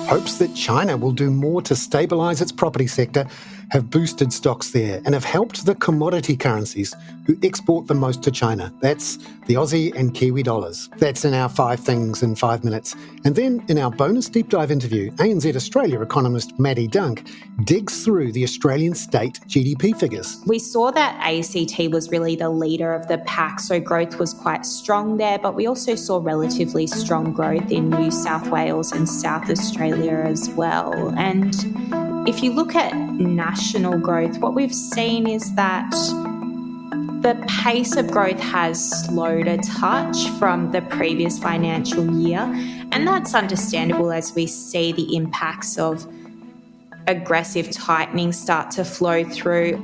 Hopes that China will do more to stabilise its property sector have boosted stocks there and have helped the commodity currencies who export the most to China. That's the Aussie and Kiwi dollars. That's in our 5 things in 5 minutes. And then in our bonus deep dive interview, ANZ Australia economist Maddy Dunk digs through the Australian state GDP figures. We saw that ACT was really the leader of the pack, so growth was quite strong there, but we also saw relatively strong growth in New South Wales and South Australia as well. And if you look at national growth, what we've seen is that the pace of growth has slowed a touch from the previous financial year, and that's understandable as we see the impacts of aggressive tightening start to flow through.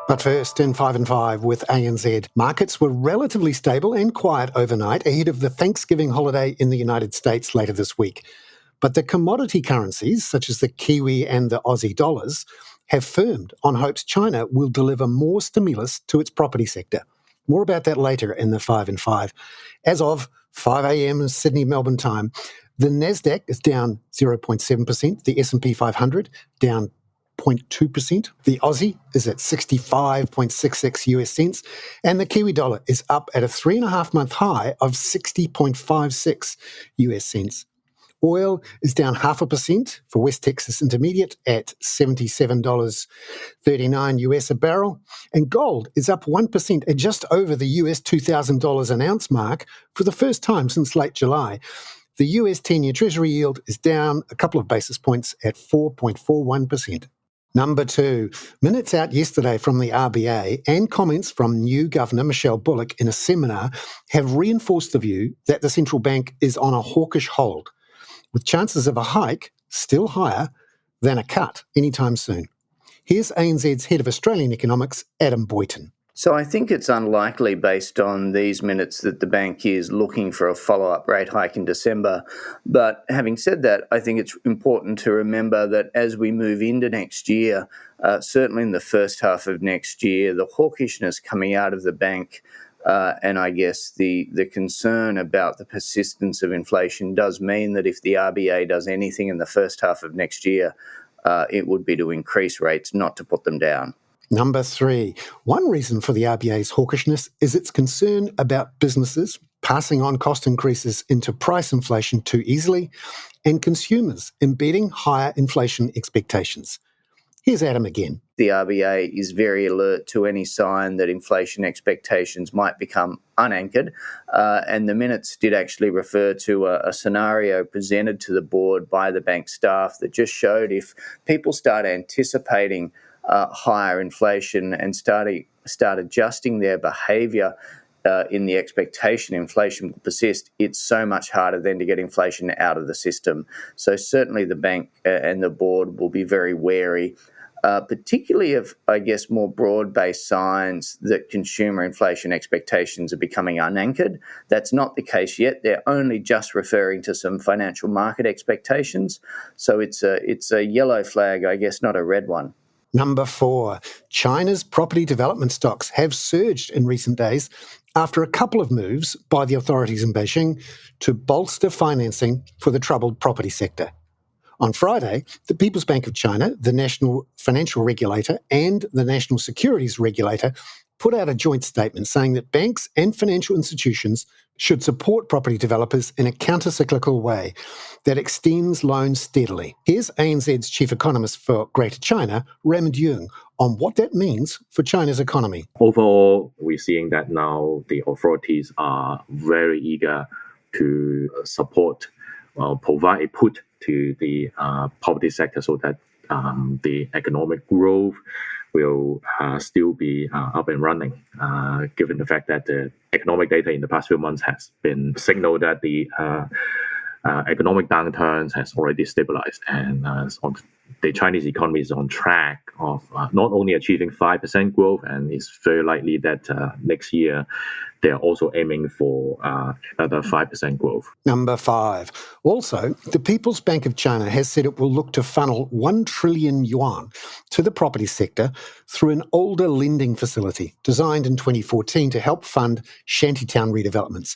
But first, in 5 and 5 with ANZ, markets were relatively stable and quiet overnight ahead of the Thanksgiving holiday in the United States later this week. But the commodity currencies, such as the Kiwi and the Aussie dollars, have firmed on hopes China will deliver more stimulus to its property sector. More about that later in the 5 and 5. As of 5 a.m. Sydney, Melbourne time, the Nasdaq is down 0.7%, the S&P 500 down 0.2%, the Aussie is at 65.66 US cents, and the Kiwi dollar is up at a 3.5-month high of 60.56 US cents. Oil is down 0.5% for West Texas Intermediate at $77.39 US a barrel, and gold is up 1% at just over the US $2,000 an ounce mark for the first time since late July. The US 10-year Treasury yield is down a couple of basis points at 4.41%. Number 2, minutes out yesterday from the RBA and comments from new Governor Michelle Bullock in a seminar have reinforced the view that the central bank is on a hawkish hold, with chances of a hike still higher than a cut anytime soon. Here's ANZ's Head of Australian Economics, Adam Boyton. So I think it's unlikely, based on these minutes, that the bank is looking for a follow-up rate hike in December. But having said that, I think it's important to remember that as we move into next year, certainly in the first half of next year, the hawkishness coming out of the bank and I guess the concern about the persistence of inflation does mean that if the RBA does anything in the first half of next year, it would be to increase rates, not to put them down. Number 3, one reason for the RBA's hawkishness is its concern about businesses passing on cost increases into price inflation too easily and consumers embedding higher inflation expectations. Here's Adam again. The RBA is very alert to any sign that inflation expectations might become unanchored, and the minutes did actually refer to a scenario presented to the board by the bank staff that just showed if people start anticipating higher inflation and start adjusting their behaviour in the expectation inflation will persist, it's so much harder then to get inflation out of the system. So certainly the bank and the board will be very wary, particularly of, I guess, more broad-based signs that consumer inflation expectations are becoming unanchored. That's not the case yet. They're only just referring to some financial market expectations. So it's a yellow flag, I guess, not a red one. Number 4, China's property development stocks have surged in recent days after a couple of moves by the authorities in Beijing to bolster financing for the troubled property sector. On Friday, the People's Bank of China, the National Financial Regulator, and the National Securities Regulator put out a joint statement saying that banks and financial institutions should support property developers in a counter-cyclical way that extends loans steadily. Here's ANZ's Chief Economist for Greater China, Raymond Yung, on what that means for China's economy. Overall, we're seeing that now the authorities are very eager to support, provide a put to the property sector so that the economic growth will still be up and running, given the fact that the economic data in the past few months has been signaled that the economic downturns has already stabilized, and the Chinese economy is on track of not only achieving 5% growth, and it's very likely that next year they're also aiming for another 5% growth. Number 5. Also, the People's Bank of China has said it will look to funnel 1 trillion yuan to the property sector through an older lending facility designed in 2014 to help fund shantytown redevelopments.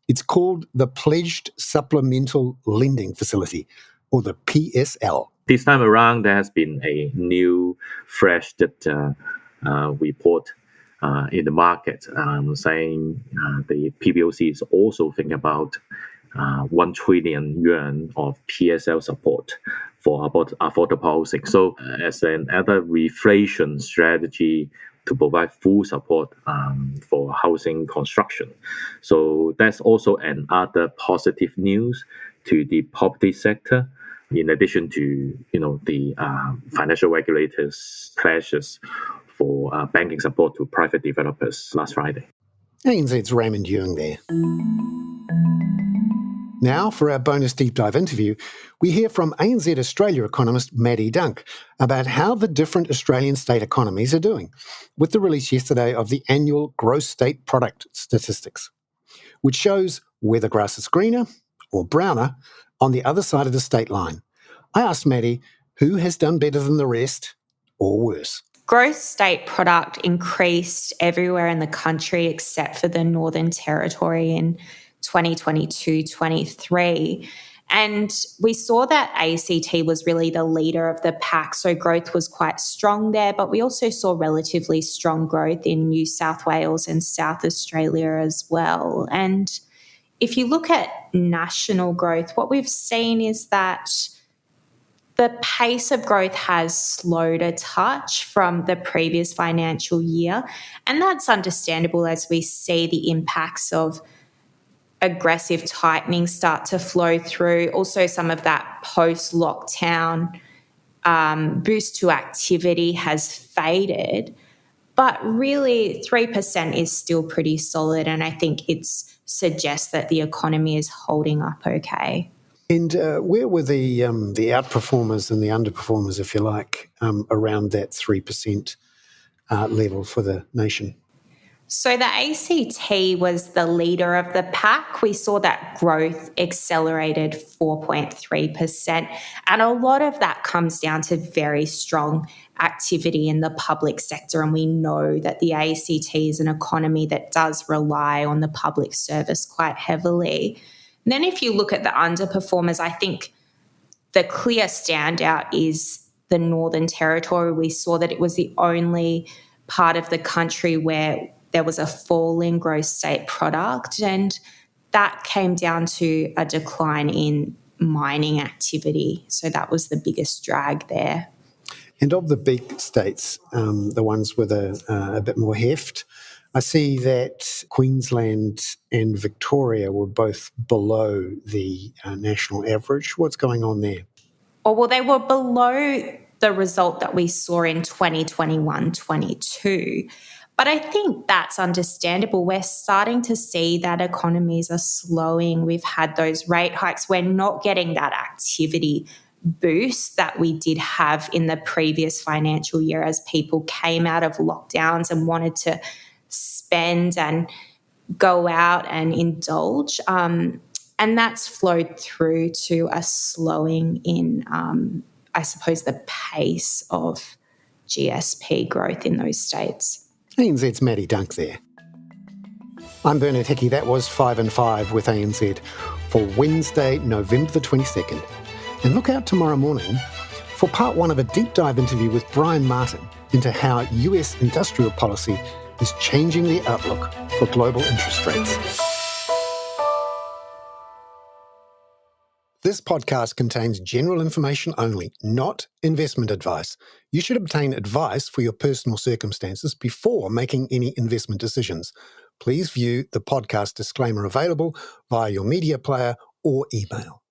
It's called the Pledged Supplemental Lending Facility, or the PSL. This time around, there has been a new, fresh report in the market saying the PBOC is also thinking about 1 trillion yuan of PSL support for affordable housing. So as another reflation strategy to provide full support for housing construction. So that's also another positive news to the property sector, in addition to the financial regulators' pledges for banking support to private developers last Friday. ANZ's Raymond Yeung there. Now, for our bonus deep dive interview, we hear from ANZ Australia economist Maddy Dunk about how the different Australian state economies are doing, with the release yesterday of the annual gross state product statistics, which shows whether grass is greener or browner on the other side of the state line. I asked Maddy who has done better than the rest or worse. Gross state product increased everywhere in the country except for the Northern Territory in 2022-23. And we saw that ACT was really the leader of the pack, so growth was quite strong there, but we also saw relatively strong growth in New South Wales and South Australia as well. And if you look at national growth, what we've seen is that the pace of growth has slowed a touch from the previous financial year, and that's understandable as we see the impacts of aggressive tightening start to flow through. Also, some of that post-lockdown boost to activity has faded, but really 3% is still pretty solid, and I think it suggests that the economy is holding up okay. And where were the outperformers and the underperformers, if you like, around that 3% level for the nation? So the ACT was the leader of the pack. We saw that growth accelerated 4.3%. And a lot of that comes down to very strong activity in the public sector. And we know that the ACT is an economy that does rely on the public service quite heavily. And then if you look at the underperformers, I think the clear standout is the Northern Territory. We saw that it was the only part of the country where there was a fall in gross state product, and that came down to a decline in mining activity. So that was the biggest drag there. And of the big states, the ones with a bit more heft, I see that Queensland and Victoria were both below the national average. What's going on there? Oh, well, they were below the result that we saw in 2021-22. But I think that's understandable. We're starting to see that economies are slowing. We've had those rate hikes. We're not getting that activity boost that we did have in the previous financial year as people came out of lockdowns and wanted to spend and go out and indulge. And that's flowed through to a slowing in, I suppose, the pace of GSP growth in those states. ANZ's Maddy Dunk there. I'm Bernard Hickey. That was 5 and 5 with ANZ for Wednesday, November the 22nd. And look out tomorrow morning for part 1 of a deep dive interview with Brian Martin into how US industrial policy is changing the outlook for global interest rates. This podcast contains general information only, not investment advice. You should obtain advice for your personal circumstances before making any investment decisions. Please view the podcast disclaimer available via your media player or email.